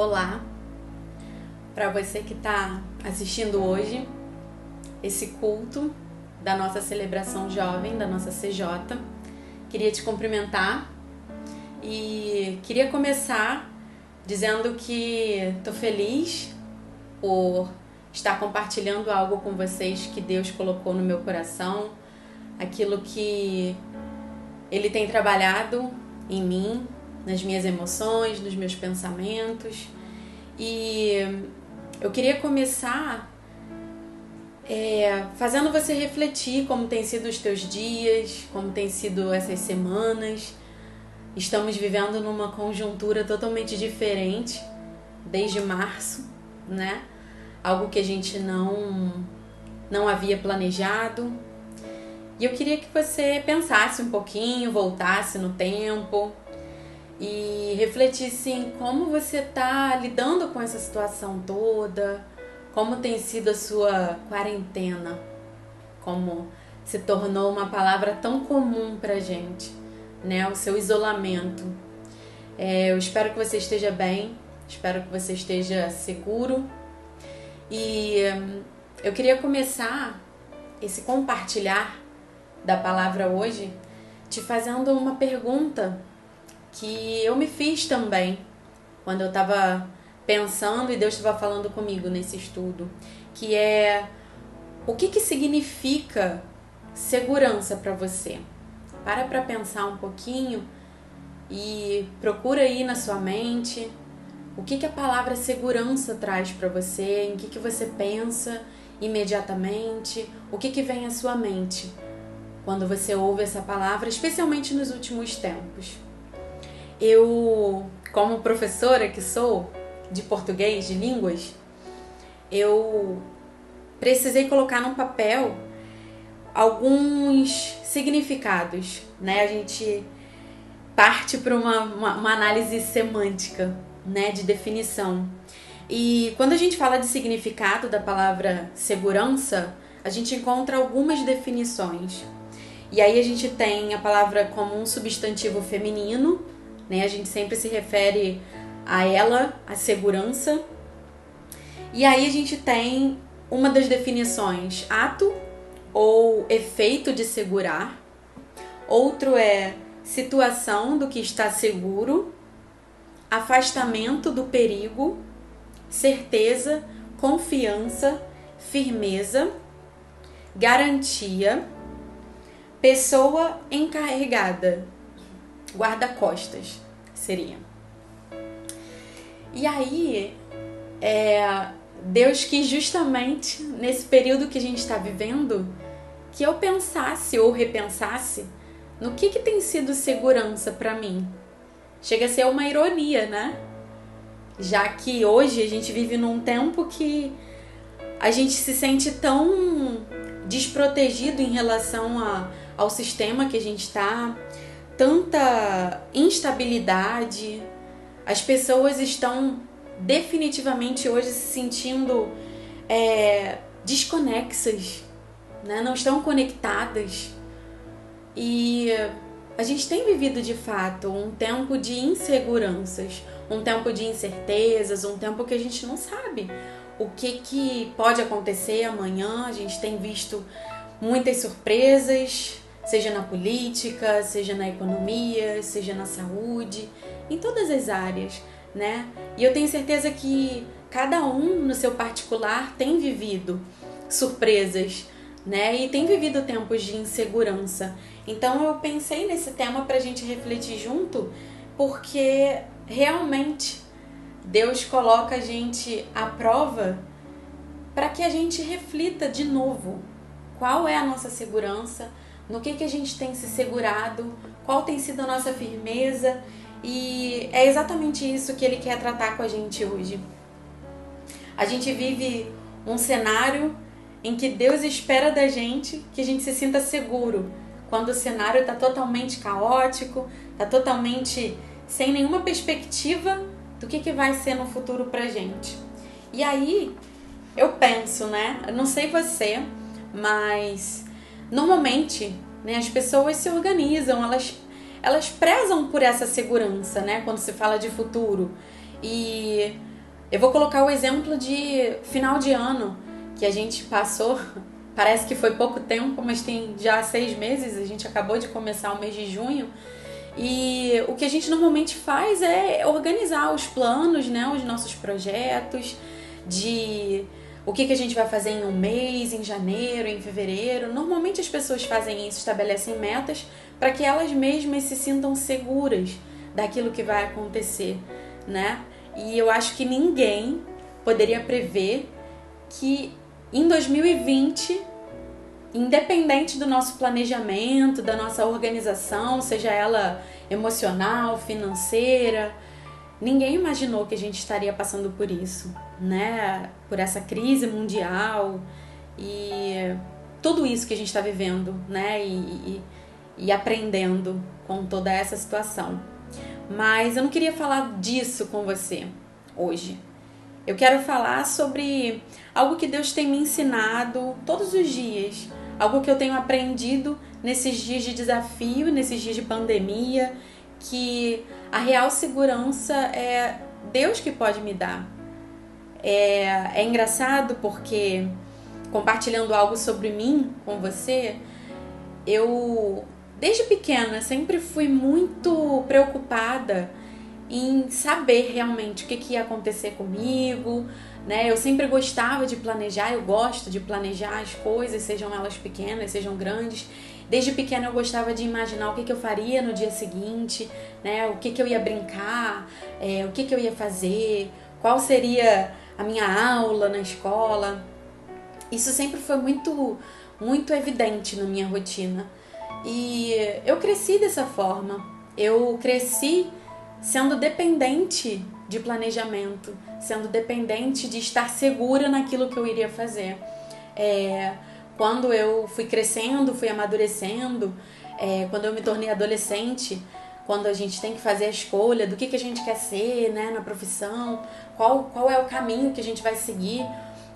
Olá, para você que está assistindo hoje esse culto da nossa celebração jovem, da nossa CJ. Queria te cumprimentar e queria começar dizendo que estou feliz por estar compartilhando algo com vocês que Deus colocou no meu coração, aquilo que Ele tem trabalhado em mim, nas minhas emoções, nos meus pensamentos. E eu queria começar fazendo você refletir como tem sido os teus dias, como tem sido essas semanas. Estamos vivendo numa conjuntura totalmente diferente desde março, né? Algo que a gente não havia planejado. E eu queria que você pensasse um pouquinho, voltasse no tempo e refletisse em como você está lidando com essa situação toda, como tem sido a sua quarentena, como se tornou uma palavra tão comum pra gente, né? O seu isolamento. Eu espero que você esteja bem, espero que você esteja seguro. E eu queria começar esse compartilhar da palavra hoje te fazendo uma pergunta que eu me fiz também quando eu estava pensando e Deus estava falando comigo nesse estudo, que é: o que significa segurança para você? Para pensar um pouquinho e procura aí na sua mente o que a palavra segurança traz para você, em que você pensa imediatamente, o que vem à sua mente quando você ouve essa palavra, especialmente nos últimos tempos. Eu, como professora que sou de português, de línguas, eu precisei colocar num papel alguns significados, né? A gente parte para uma análise semântica, né? De definição. E quando a gente fala de significado da palavra segurança, a gente encontra algumas definições. E aí a gente tem a palavra como um substantivo feminino, né? A gente sempre se refere a ela, a segurança. E aí a gente tem uma das definições: ato ou efeito de segurar. Outro é situação do que está seguro, afastamento do perigo, certeza, confiança, firmeza, garantia, pessoa encarregada, guarda-costas seria. E aí, Deus quis justamente nesse período que a gente está vivendo que eu pensasse ou repensasse no que tem sido segurança para mim. Chega a ser uma ironia, né? Já que hoje a gente vive num tempo que a gente se sente tão desprotegido em relação ao sistema que a gente está, tanta instabilidade. As pessoas estão definitivamente hoje se sentindo desconexas, né? Não estão conectadas. E a gente tem vivido de fato um tempo de inseguranças, um tempo de incertezas, um tempo que a gente não sabe o que pode acontecer amanhã. A gente tem visto muitas surpresas, seja na política, seja na economia, seja na saúde, em todas as áreas, né? E eu tenho certeza que cada um no seu particular tem vivido surpresas, né? E tem vivido tempos de insegurança. Então eu pensei nesse tema pra gente refletir junto, porque realmente Deus coloca a gente à prova para que a gente reflita de novo qual é a nossa segurança, no que a gente tem se segurado, qual tem sido a nossa firmeza. E é exatamente isso que Ele quer tratar com a gente hoje. A gente vive um cenário em que Deus espera da gente que a gente se sinta seguro, quando o cenário está totalmente caótico, está totalmente sem nenhuma perspectiva do que vai ser no futuro pra gente. E aí eu penso, né? Eu não sei você, mas normalmente, né, as pessoas se organizam, elas prezam por essa segurança, né? Quando se fala de futuro. E Eu vou colocar o exemplo de final de ano que a gente passou. Parece que foi pouco tempo, mas tem já 6 meses. A gente acabou de começar o mês de junho. E o que a gente normalmente faz é organizar os planos, né, os nossos projetos, de o que a gente vai fazer em um mês, em janeiro, em fevereiro. Normalmente as pessoas fazem isso, estabelecem metas para que elas mesmas se sintam seguras daquilo que vai acontecer, né? E eu acho que ninguém poderia prever que em 2020, independente do nosso planejamento, da nossa organização, seja ela emocional, financeira, ninguém imaginou que a gente estaria passando por isso, né? Por essa crise mundial e tudo isso que a gente está vivendo, né? E aprendendo com toda essa situação. Mas eu não queria falar disso com você hoje. Eu quero falar sobre algo que Deus tem me ensinado todos os dias, algo que eu tenho aprendido nesses dias de desafio, nesses dias de pandemia, que a real segurança é Deus que pode me dar. É engraçado porque, compartilhando algo sobre mim com você, eu, desde pequena, sempre fui muito preocupada em saber realmente o que ia acontecer comigo, né? Eu sempre gostava de planejar, eu gosto de planejar as coisas, sejam elas pequenas, sejam grandes. Desde pequena eu gostava de imaginar o que eu faria no dia seguinte, né? O que eu ia brincar, o que eu ia fazer, qual seria a minha aula na escola. Isso sempre foi muito, muito evidente na minha rotina. E eu cresci dessa forma. Eu cresci sendo dependente de planejamento, sendo dependente de estar segura naquilo que eu iria fazer. Quando eu fui crescendo, fui amadurecendo, quando eu me tornei adolescente, quando a gente tem que fazer a escolha do que a gente quer ser, né, na profissão, qual é o caminho que a gente vai seguir,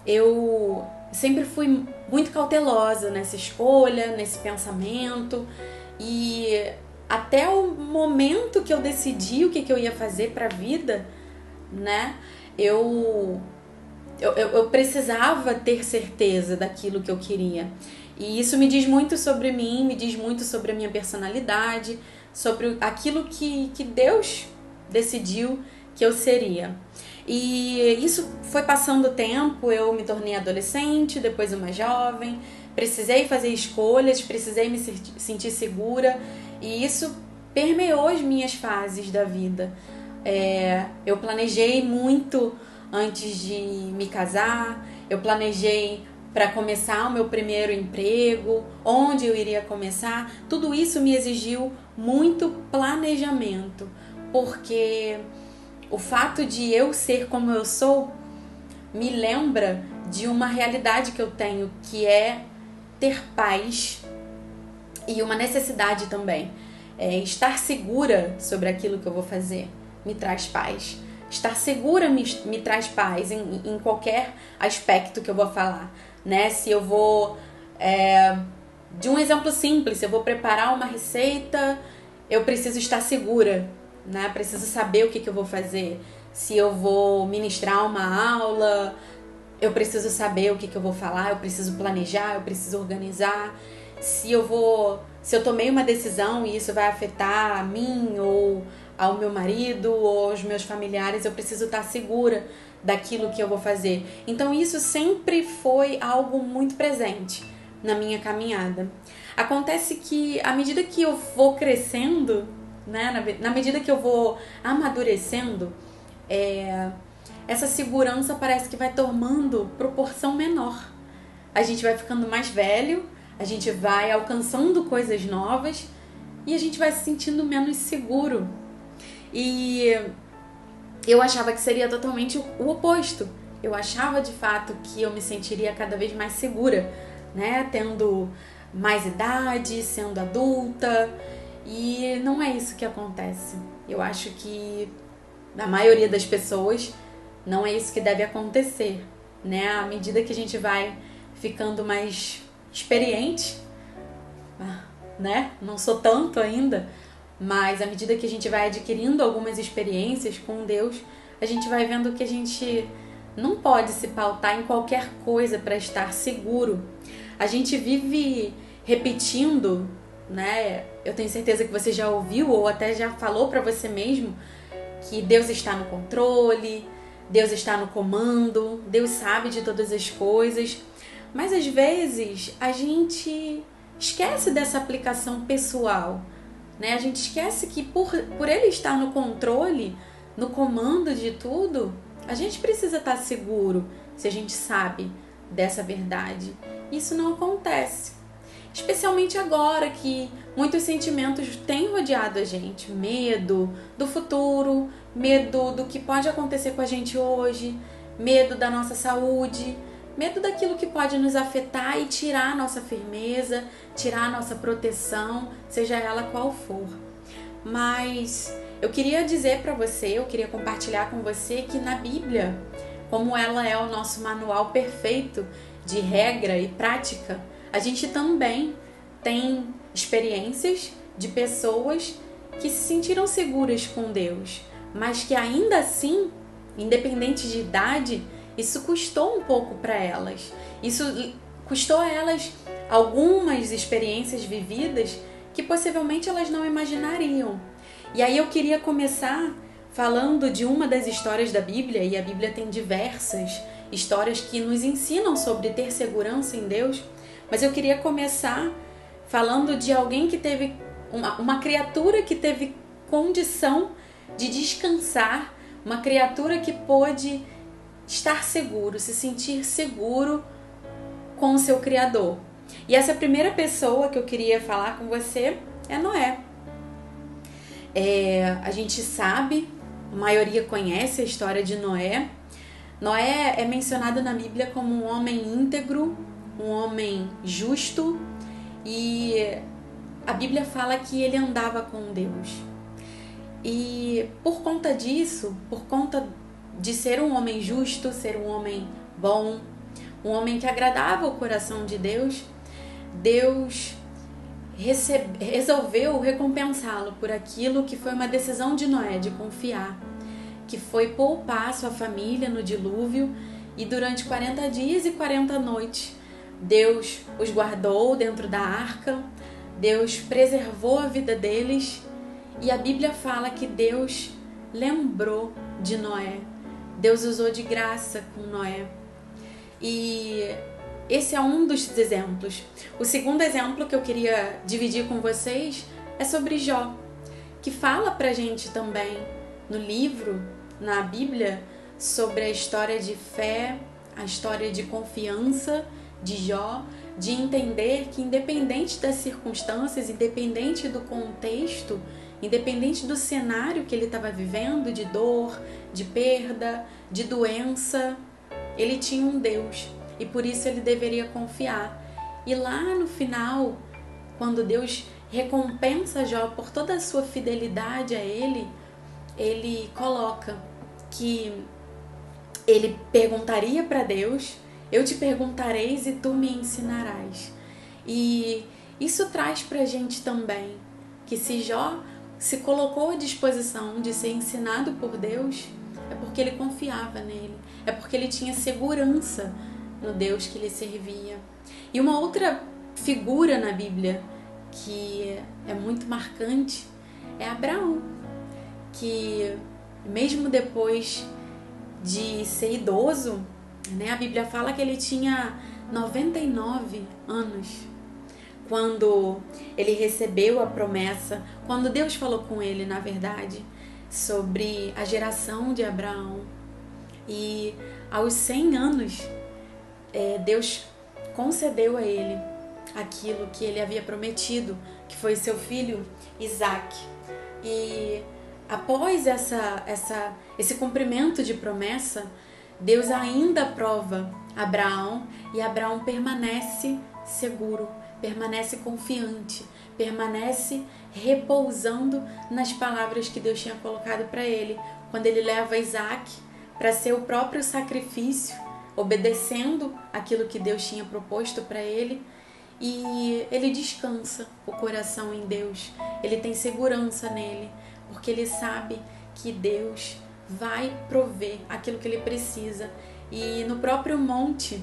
eu sempre fui muito cautelosa nessa escolha, nesse pensamento, e até o momento que eu decidi o que eu ia fazer para a vida, né, eu precisava ter certeza daquilo que eu queria. E isso me diz muito sobre mim, me diz muito sobre a minha personalidade, sobre aquilo que Deus decidiu que eu seria. E isso foi passando o tempo, eu me tornei adolescente, depois uma jovem, precisei fazer escolhas, precisei me sentir segura, e isso permeou as minhas fases da vida. Eu planejei muito antes de me casar, eu planejei para começar o meu primeiro emprego, onde eu iria começar. Tudo isso me exigiu muito planejamento, porque o fato de eu ser como eu sou me lembra de uma realidade que eu tenho, que é ter paz, e uma necessidade também. Estar segura sobre aquilo que eu vou fazer me traz paz. Estar segura me traz paz em qualquer aspecto que eu vou falar, né? Se eu vou... de um exemplo simples, se eu vou preparar uma receita, eu preciso estar segura, né? Preciso saber o que eu vou fazer. Se eu vou ministrar uma aula, eu preciso saber o que eu vou falar, eu preciso planejar, eu preciso organizar. Se eu tomei uma decisão e isso vai afetar a mim ou ao meu marido ou aos meus familiares, eu preciso estar segura daquilo que eu vou fazer. Então isso sempre foi algo muito presente na minha caminhada. Acontece que à medida que eu vou crescendo, né, na medida que eu vou amadurecendo, essa segurança parece que vai tomando proporção menor. A gente vai ficando mais velho, a gente vai alcançando coisas novas e a gente vai se sentindo menos seguro. E eu achava que seria totalmente o oposto. Eu achava de fato que eu me sentiria cada vez mais segura, né? Tendo mais idade, sendo adulta. E não é isso que acontece. Eu acho que na maioria das pessoas não é isso que deve acontecer, né? À medida que a gente vai ficando mais experiente, né? Não sou tanto ainda, mas à medida que a gente vai adquirindo algumas experiências com Deus, a gente vai vendo que a gente não pode se pautar em qualquer coisa para estar seguro. A gente vive repetindo, né? Eu tenho certeza que você já ouviu ou até já falou para você mesmo que Deus está no controle, Deus está no comando, Deus sabe de todas as coisas. Mas às vezes a gente esquece dessa aplicação pessoal, né? A gente esquece que por ele estar no controle, no comando de tudo, a gente precisa estar seguro se a gente sabe dessa verdade. Isso não acontece. Especialmente agora que muitos sentimentos têm rodeado a gente. Medo do futuro, medo do que pode acontecer com a gente hoje, medo da nossa saúde, medo daquilo que pode nos afetar e tirar a nossa firmeza, tirar a nossa proteção, seja ela qual for. Mas eu queria dizer para você, eu queria compartilhar com você que na Bíblia, como ela é o nosso manual perfeito de regra e prática, a gente também tem experiências de pessoas que se sentiram seguras com Deus, mas que ainda assim, independente de idade, isso custou um pouco para elas. Isso custou a elas algumas experiências vividas que possivelmente elas não imaginariam. E aí eu queria começar falando de uma das histórias da Bíblia, e a Bíblia tem diversas histórias que nos ensinam sobre ter segurança em Deus, mas eu queria começar falando de alguém que teve, uma criatura que teve condição de descansar, uma criatura que pôde estar seguro, se sentir seguro com o seu Criador. E essa primeira pessoa que eu queria falar com você é Noé. A gente sabe, a maioria conhece a história de Noé. Noé é mencionado na Bíblia como um homem íntegro, um homem justo, e a Bíblia fala que ele andava com Deus. E por conta disso, por conta de ser um homem justo, ser um homem bom, um homem que agradava o coração de Deus, Deus resolveu recompensá-lo por aquilo que foi uma decisão de Noé, de confiar, que foi poupar sua família no dilúvio, e durante 40 dias e 40 noites Deus os guardou dentro da arca, Deus preservou a vida deles, e a Bíblia fala que Deus lembrou de Noé, Deus usou de graça com Noé. E esse é um dos exemplos. O segundo exemplo que eu queria dividir com vocês é sobre Jó, que fala pra gente também no livro, na Bíblia, sobre a história de fé, a história de confiança de Jó, de entender que independente das circunstâncias, independente do contexto, independente do cenário que ele estava vivendo, de dor, de perda, de doença, ele tinha um Deus e por isso ele deveria confiar. E lá no final, quando Deus recompensa Jó por toda a sua fidelidade a ele, ele coloca que ele perguntaria para Deus: eu te perguntareis e tu me ensinarás. E isso traz para a gente também que se Jó se colocou à disposição de ser ensinado por Deus, é porque ele confiava nele, é porque ele tinha segurança no Deus que ele servia. E uma outra figura na Bíblia que é muito marcante é Abraão, que mesmo depois de ser idoso, né, a Bíblia fala que ele tinha 99 anos quando ele recebeu a promessa, quando Deus falou com ele, na verdade, sobre a geração de Abraão. E aos 100 anos, Deus concedeu a ele aquilo que ele havia prometido, que foi seu filho Isaque. E após esse cumprimento de promessa, Deus ainda prova Abraão, e Abraão permanece seguro, permanece confiante, permanece repousando nas palavras que Deus tinha colocado para ele, quando ele leva Isaque para ser o próprio sacrifício, obedecendo aquilo que Deus tinha proposto para ele. E ele descansa o coração em Deus, ele tem segurança nele, porque ele sabe que Deus vai prover aquilo que ele precisa. E no próprio monte,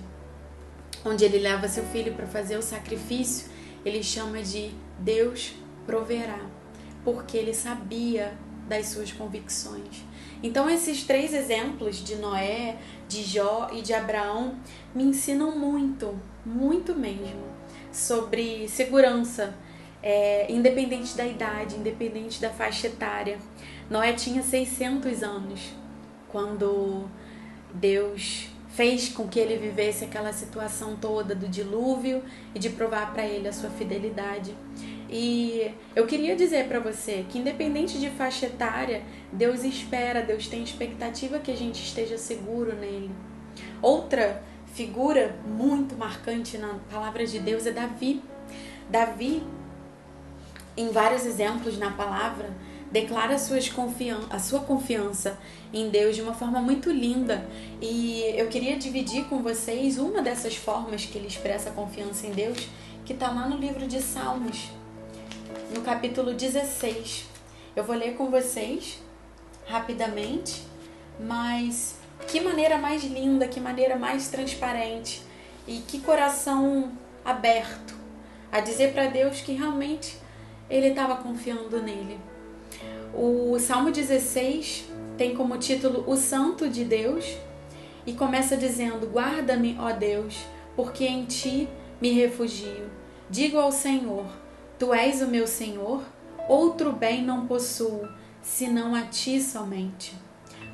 onde ele leva seu filho para fazer o sacrifício, ele chama de Deus proverá, porque ele sabia das suas convicções. Então esses 3 exemplos de Noé, de Jó e de Abraão me ensinam muito, muito mesmo, sobre segurança, independente da idade, independente da faixa etária. Noé tinha 600 anos quando Deus fez com que ele vivesse aquela situação toda do dilúvio e de provar para ele a sua fidelidade. E eu queria dizer para você que independente de faixa etária, Deus espera, Deus tem expectativa que a gente esteja seguro nele. Outra figura muito marcante na palavra de Deus é Davi. Davi, em vários exemplos na palavra, declara a sua confiança em Deus de uma forma muito linda. E eu queria dividir com vocês uma dessas formas que ele expressa a confiança em Deus, que está lá no livro de Salmos, no capítulo 16. Eu vou ler com vocês rapidamente, mas que maneira mais linda, que maneira mais transparente e que coração aberto a dizer para Deus que realmente ele estava confiando nele. O Salmo 16 tem como título O Santo de Deus e começa dizendo: guarda-me, ó Deus, porque em ti me refugio. Digo ao Senhor: tu és o meu Senhor, outro bem não possuo, senão a ti somente.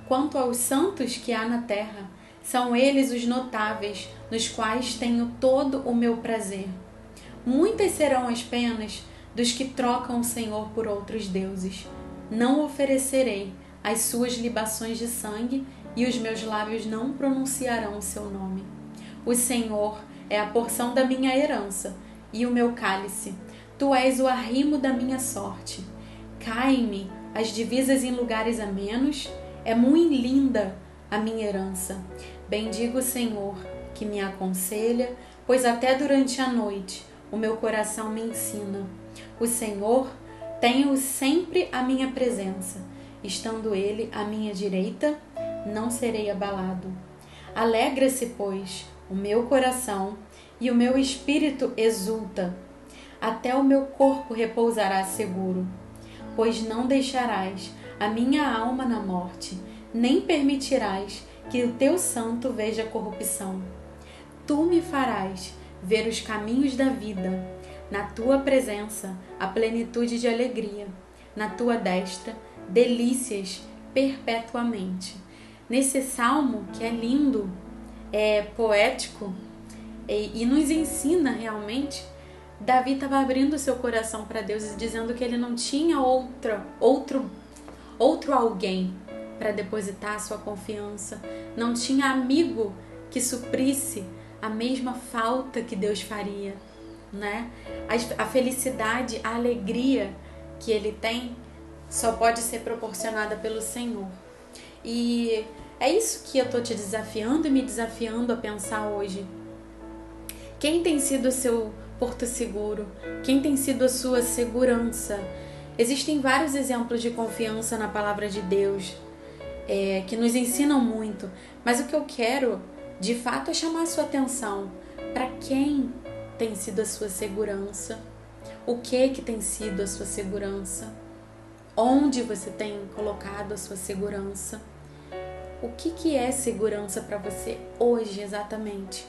Quanto aos santos que há na terra, são eles os notáveis, nos quais tenho todo o meu prazer. Muitas serão as penas dos que trocam o Senhor por outros deuses. Não oferecerei as suas libações de sangue, e os meus lábios não pronunciarão o seu nome. O Senhor é a porção da minha herança e o meu cálice. Tu és o arrimo da minha sorte. Caem-me as divisas em lugares amenos, é muito linda a minha herança. Bendigo o Senhor, que me aconselha, pois até durante a noite o meu coração me ensina. O Senhor tenho sempre à minha presença. Estando ele à minha direita, não serei abalado. Alegra-se, pois, o meu coração e o meu espírito exulta. Até o meu corpo repousará seguro, pois não deixarás a minha alma na morte, nem permitirás que o teu santo veja corrupção. Tu me farás ver os caminhos da vida. Na tua presença, a plenitude de alegria. Na tua destra, delícias perpetuamente. Nesse salmo, que é lindo, é poético e nos ensina realmente, Davi estava abrindo seu coração para Deus e dizendo que ele não tinha outro alguém para depositar a sua confiança. Não tinha amigo que suprisse a mesma falta que Deus faria, né? A felicidade, a alegria que ele tem só pode ser proporcionada pelo Senhor. E é isso que eu estou te desafiando e me desafiando a pensar hoje. Quem tem sido o seu porto seguro? Quem tem sido a sua segurança? Existem vários exemplos de confiança na palavra de Deus que nos ensinam muito, mas o que eu quero de fato é chamar a sua atenção para quem tem sido a sua segurança, o que tem sido a sua segurança, onde você tem colocado a sua segurança, o que é segurança para você hoje exatamente?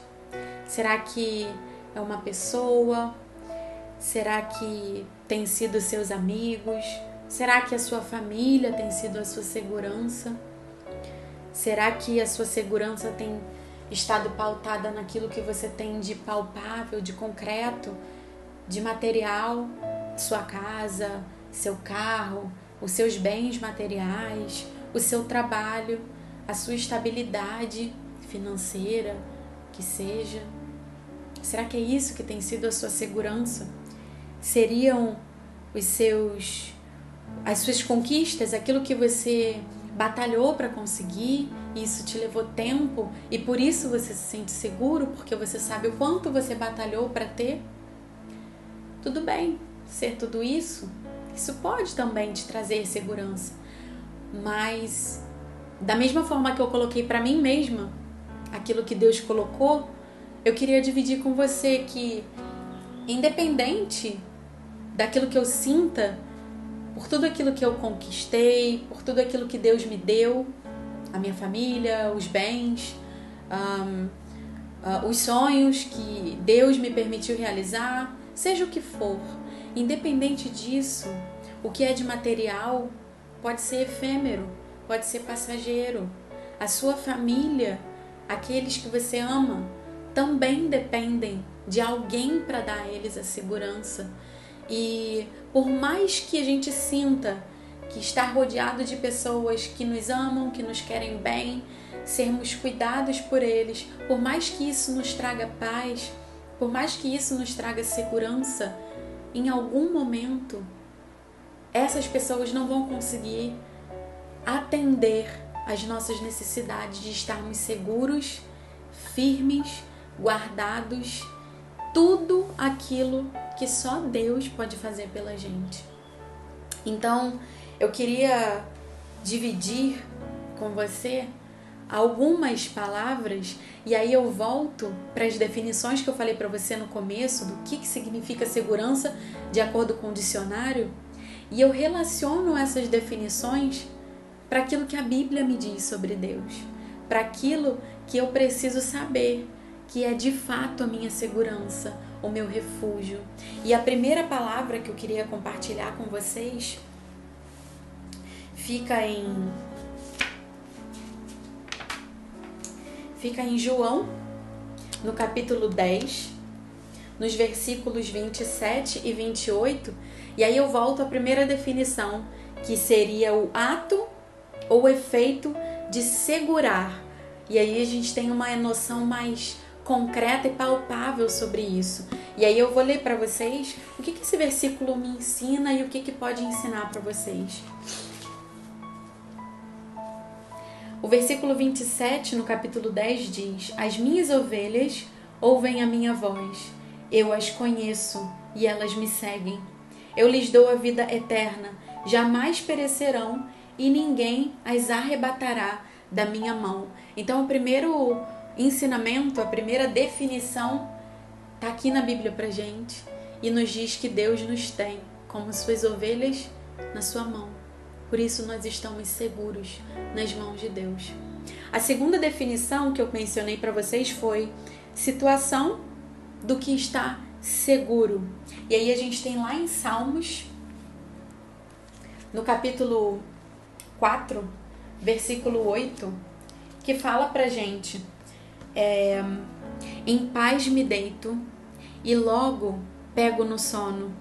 Será que é uma pessoa? Será que tem sido seus amigos? Será que a sua família tem sido a sua segurança? Será que a sua segurança tem estado pautada naquilo que você tem de palpável, de concreto, de material? Sua casa, seu carro, os seus bens materiais, o seu trabalho, a sua estabilidade financeira, que seja. Será que é isso que tem sido a sua segurança? Seriam as suas conquistas, aquilo que você batalhou para conseguir, e isso te levou tempo e por isso você se sente seguro, porque você sabe o quanto você batalhou para ter? Tudo bem ser tudo isso, isso pode também te trazer segurança, mas da mesma forma que eu coloquei para mim mesma aquilo que Deus colocou, eu queria dividir com você que, independente daquilo que eu sinta, por tudo aquilo que eu conquistei, por tudo aquilo que Deus me deu, a minha família, os bens, os sonhos que Deus me permitiu realizar, seja o que for, independente disso, o que é de material pode ser efêmero, pode ser passageiro. A sua família, aqueles que você ama, também dependem de alguém para dar a eles a segurança. E por mais que a gente sinta que está rodeado de pessoas que nos amam, que nos querem bem, sermos cuidados por eles, por mais que isso nos traga paz, por mais que isso nos traga segurança, em algum momento essas pessoas não vão conseguir atender às nossas necessidades de estarmos seguros, firmes, guardados, tudo aquilo que só Deus pode fazer pela gente. Então, eu queria dividir com você algumas palavras e aí eu volto para as definições que eu falei para você no começo do que significa segurança de acordo com o dicionário e eu relaciono essas definições para aquilo que a Bíblia me diz sobre Deus, para aquilo que eu preciso saber, que é de fato a minha segurança, o meu refúgio. E a primeira palavra que eu queria compartilhar com vocês fica em João, no capítulo 10, nos versículos 27 e 28, e aí eu volto à primeira definição, que seria o ato ou efeito de segurar. E aí a gente tem uma noção mais concreta e palpável sobre isso. E aí eu vou ler para vocês o que esse versículo me ensina e o que pode ensinar para vocês. O versículo 27, no capítulo 10, diz: As minhas ovelhas ouvem a minha voz, eu as conheço e elas me seguem. Eu lhes dou a vida eterna, jamais perecerão e ninguém as arrebatará da minha mão. Então, o primeiro ensinamento, a primeira definição está aqui na Bíblia pra gente e nos diz que Deus nos tem como suas ovelhas na sua mão. Por isso nós estamos seguros nas mãos de Deus. A segunda definição que eu mencionei para vocês foi situação do que está seguro. E aí a gente tem lá em Salmos, no capítulo 4, versículo 8, que fala pra gente: em paz me deito e logo pego no sono,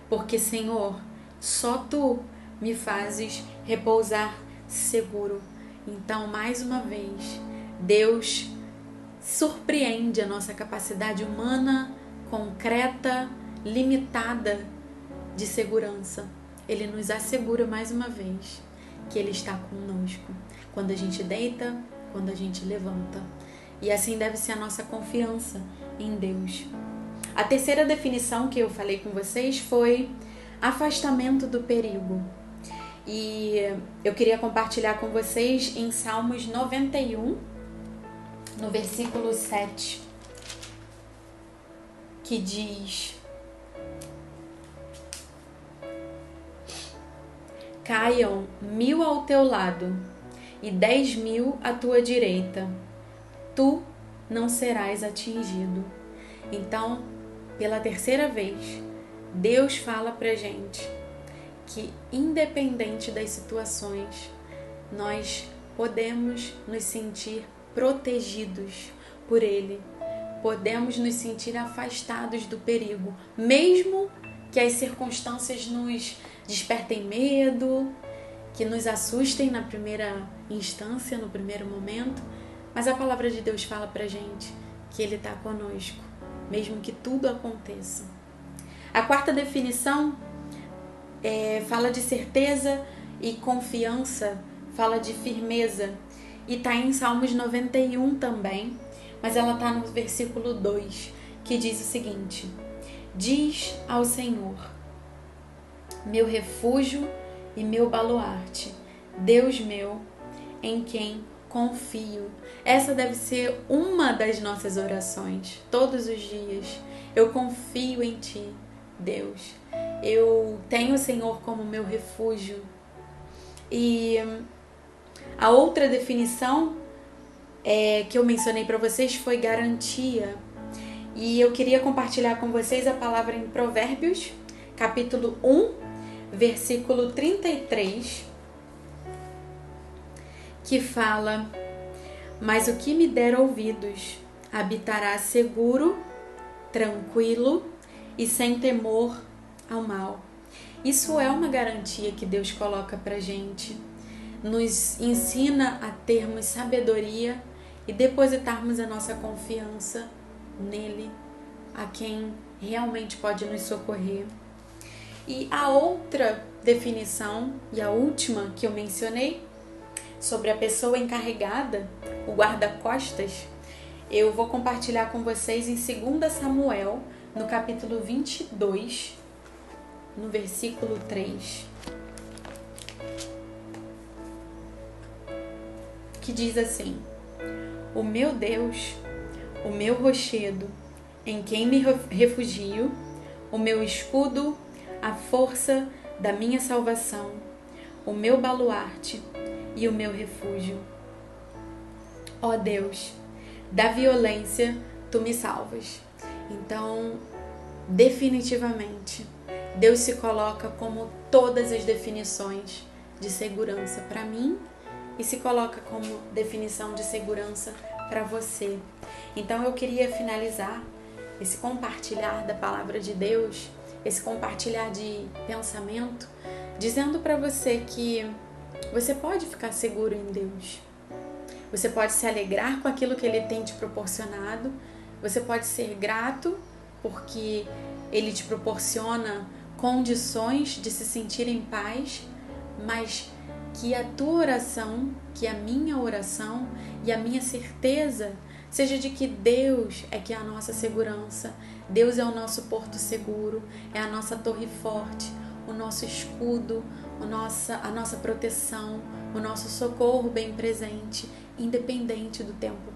porque, Senhor, só Tu me fazes repousar seguro. Então, mais uma vez, Deus surpreende a nossa capacidade humana, concreta, limitada de segurança. Ele nos assegura mais uma vez que Ele está conosco quando a gente deita, quando a gente levanta. E assim deve ser a nossa confiança em Deus. A terceira definição que eu falei com vocês foi afastamento do perigo. E eu queria compartilhar com vocês em Salmos 91, no versículo 7, que diz: Caiam 1000 ao teu lado e 10.000 à tua direita, tu não serás atingido. Então, pela terceira vez, Deus fala pra gente que, independente das situações, nós podemos nos sentir protegidos por Ele, podemos nos sentir afastados do perigo, mesmo que as circunstâncias nos despertem medo, que nos assustem na primeira instância, no primeiro momento, mas a palavra de Deus fala pra gente que Ele está conosco, mesmo que tudo aconteça. A quarta definição fala de certeza e confiança, fala de firmeza, e está em Salmos 91 também, mas ela está no versículo 2, que diz o seguinte: Diz ao Senhor, meu refúgio e meu baluarte, Deus meu, em quem confio. Essa deve ser uma das nossas orações, todos os dias. Eu confio em Ti, Deus. Eu tenho o Senhor como meu refúgio. E a outra definição que eu mencionei para vocês foi garantia. E eu queria compartilhar com vocês a palavra em Provérbios, capítulo 1, versículo 33, que fala: mas o que me der ouvidos habitará seguro, tranquilo e sem temor ao mal. Isso é uma garantia que Deus coloca pra gente. Nos ensina a termos sabedoria e depositarmos a nossa confiança nele, a quem realmente pode nos socorrer. E a outra definição, e a última que eu mencionei, sobre a pessoa encarregada, o guarda-costas, eu vou compartilhar com vocês em 2 Samuel, no capítulo 22, no versículo 3, que diz assim: o meu Deus, o meu rochedo, em quem me refugio, o meu escudo, a força da minha salvação, o meu baluarte e o meu refúgio. Ó Deus, da violência tu me salvas. Então, definitivamente, Deus se coloca como todas as definições de segurança para mim e se coloca como definição de segurança para você. Então, eu queria finalizar esse compartilhar da palavra de Deus, esse compartilhar de pensamento, dizendo para você que você pode ficar seguro em Deus. Você pode se alegrar com aquilo que Ele tem te proporcionado. Você pode ser grato porque Ele te proporciona condições de se sentir em paz, mas que a tua oração, que a minha oração e a minha certeza seja de que Deus é que é a nossa segurança. Deus é o nosso porto seguro, é a nossa torre forte, o nosso escudo, a nossa proteção, o nosso socorro bem presente, independente do tempo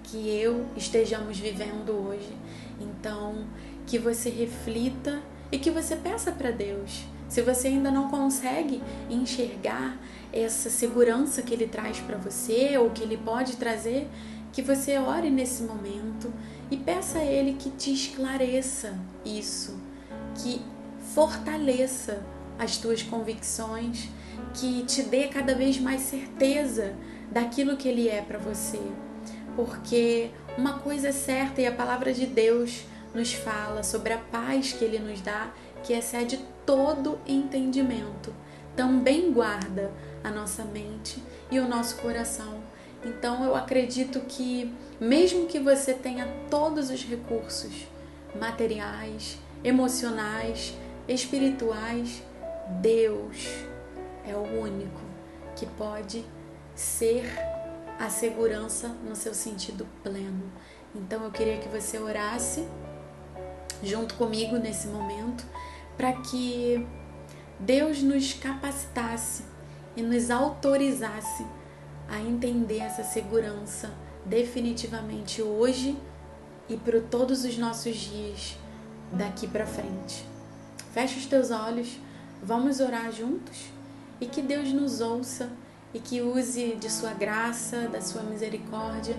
que eu estejamos vivendo hoje. Então, que você reflita e que você peça para Deus. Se você ainda não consegue enxergar essa segurança que Ele traz para você ou que Ele pode trazer, que você ore nesse momento e peça a Ele que te esclareça isso, que fortaleça as tuas convicções, que te dê cada vez mais certeza daquilo que Ele é para você. Porque uma coisa é certa, e a palavra de Deus nos fala sobre a paz que Ele nos dá, que excede todo entendimento. Também guarda a nossa mente e o nosso coração. Então eu acredito que mesmo que você tenha todos os recursos materiais, emocionais, espirituais, Deus é o único que pode ser a segurança no seu sentido pleno. Então eu queria que você orasse junto comigo nesse momento para que Deus nos capacitasse e nos autorizasse a entender essa segurança definitivamente hoje e para todos os nossos dias daqui para frente. Fecha os teus olhos, vamos orar juntos e que Deus nos ouça e que use de sua graça, da sua misericórdia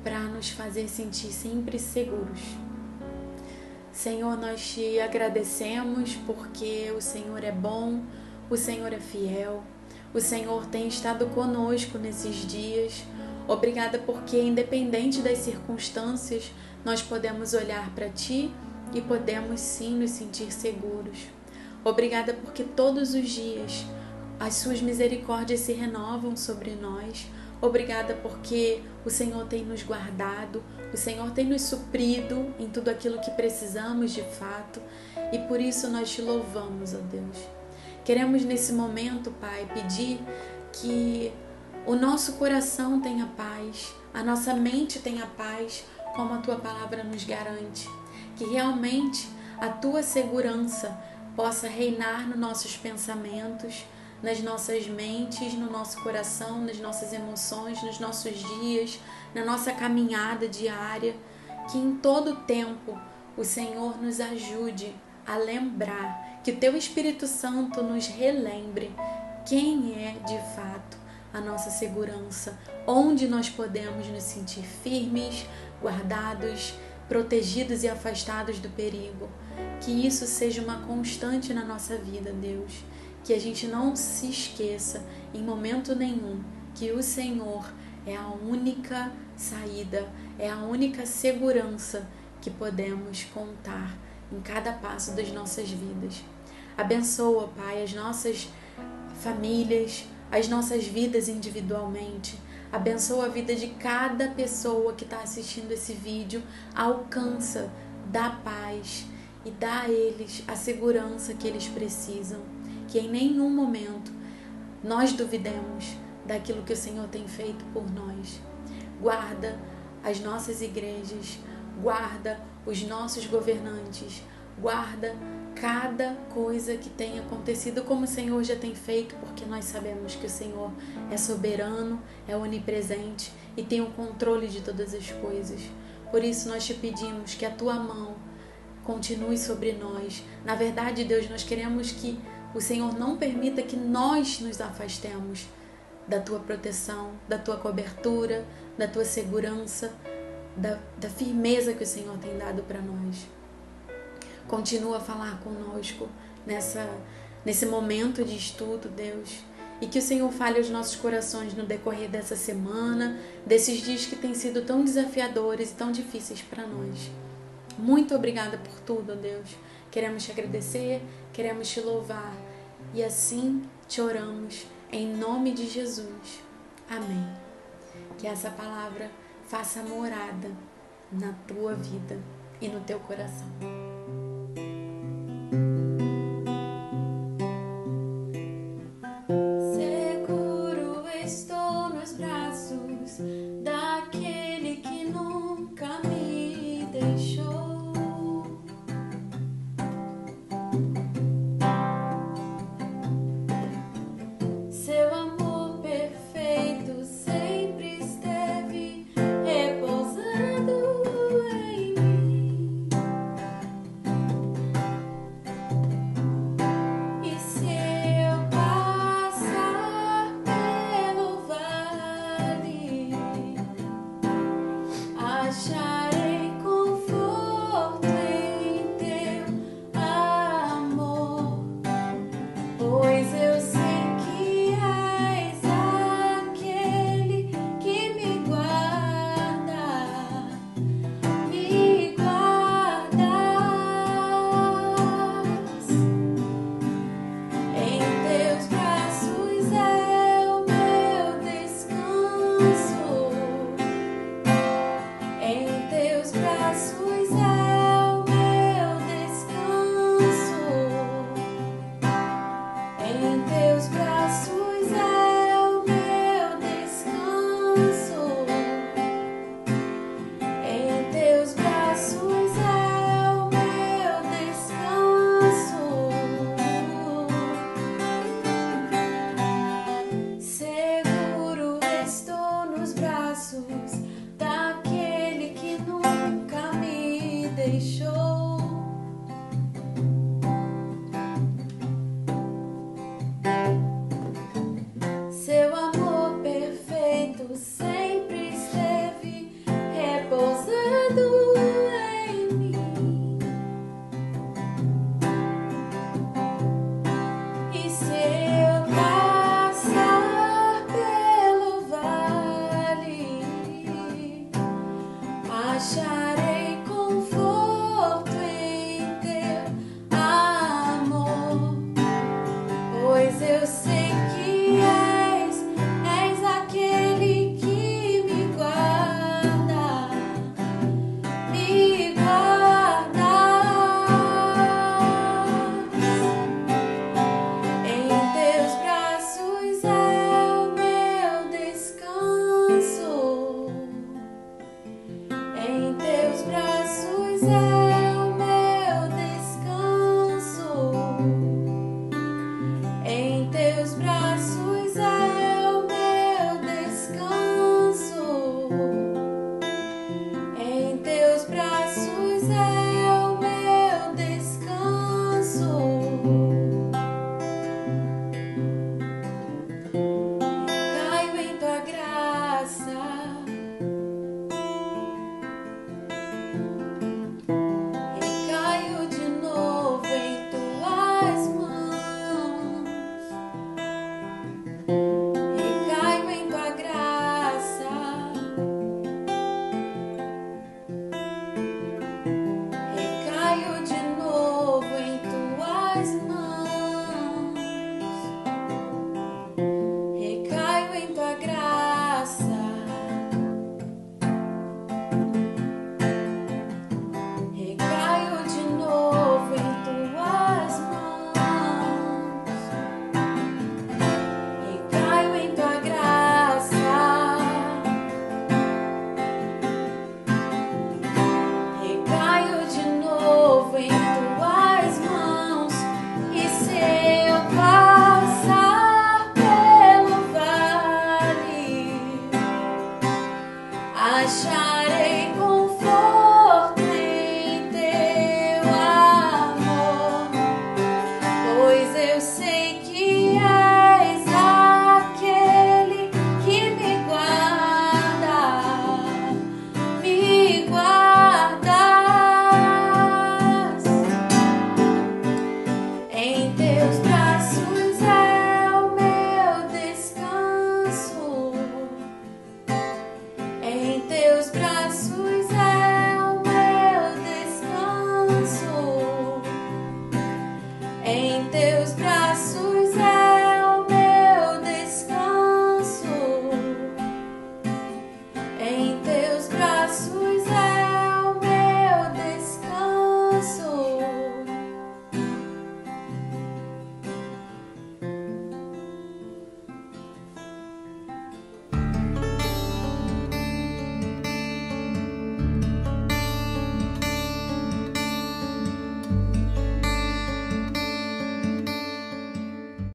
para nos fazer sentir sempre seguros. Senhor, nós te agradecemos porque o Senhor é bom, o Senhor é fiel, o Senhor tem estado conosco nesses dias. Obrigada porque, independente das circunstâncias, nós podemos olhar para Ti e podemos sim nos sentir seguros. Obrigada porque todos os dias as Suas misericórdias se renovam sobre nós. Obrigada porque o Senhor tem nos guardado, o Senhor tem nos suprido em tudo aquilo que precisamos de fato, e por isso nós te louvamos, ó Deus. Queremos nesse momento, Pai, pedir que o nosso coração tenha paz, a nossa mente tenha paz, como a Tua palavra nos garante. Que realmente a Tua segurança possa reinar nos nossos pensamentos, nas nossas mentes, no nosso coração, nas nossas emoções, nos nossos dias, na nossa caminhada diária, que em todo tempo o Senhor nos ajude a lembrar, que o Teu Espírito Santo nos relembre quem é de fato a nossa segurança, onde nós podemos nos sentir firmes, guardados, protegidos e afastados do perigo. Que isso seja uma constante na nossa vida, Deus. Que a gente não se esqueça em momento nenhum que o Senhor é a única saída, é a única segurança que podemos contar em cada passo das nossas vidas. Abençoa, Pai, as nossas famílias, as nossas vidas individualmente. Abençoa a vida de cada pessoa que está assistindo esse vídeo. Alcança, dá paz e dá a eles a segurança que eles precisam. Que em nenhum momento nós duvidemos daquilo que o Senhor tem feito por nós. Guarda as nossas igrejas, guarda os nossos governantes, guarda cada coisa que tem acontecido como o Senhor já tem feito, porque nós sabemos que o Senhor é soberano, é onipresente e tem o controle de todas as coisas. Por isso nós te pedimos que a Tua mão continue sobre nós. Na verdade, Deus, nós queremos que o Senhor não permita que nós nos afastemos da Tua proteção, da Tua cobertura, da Tua segurança, da firmeza que o Senhor tem dado para nós. Continua a falar conosco nesse momento de estudo, Deus. E que o Senhor fale aos nossos corações no decorrer dessa semana, desses dias que têm sido tão desafiadores e tão difíceis para nós. Muito obrigada por tudo, Deus. Queremos te agradecer, queremos te louvar. E assim te oramos, em nome de Jesus. Amém. Que essa palavra faça morada na tua vida e no teu coração. Seguro estou nos braços daquele que nunca me deixou. Seu amor perfeito sempre esteve repousando em mim. raio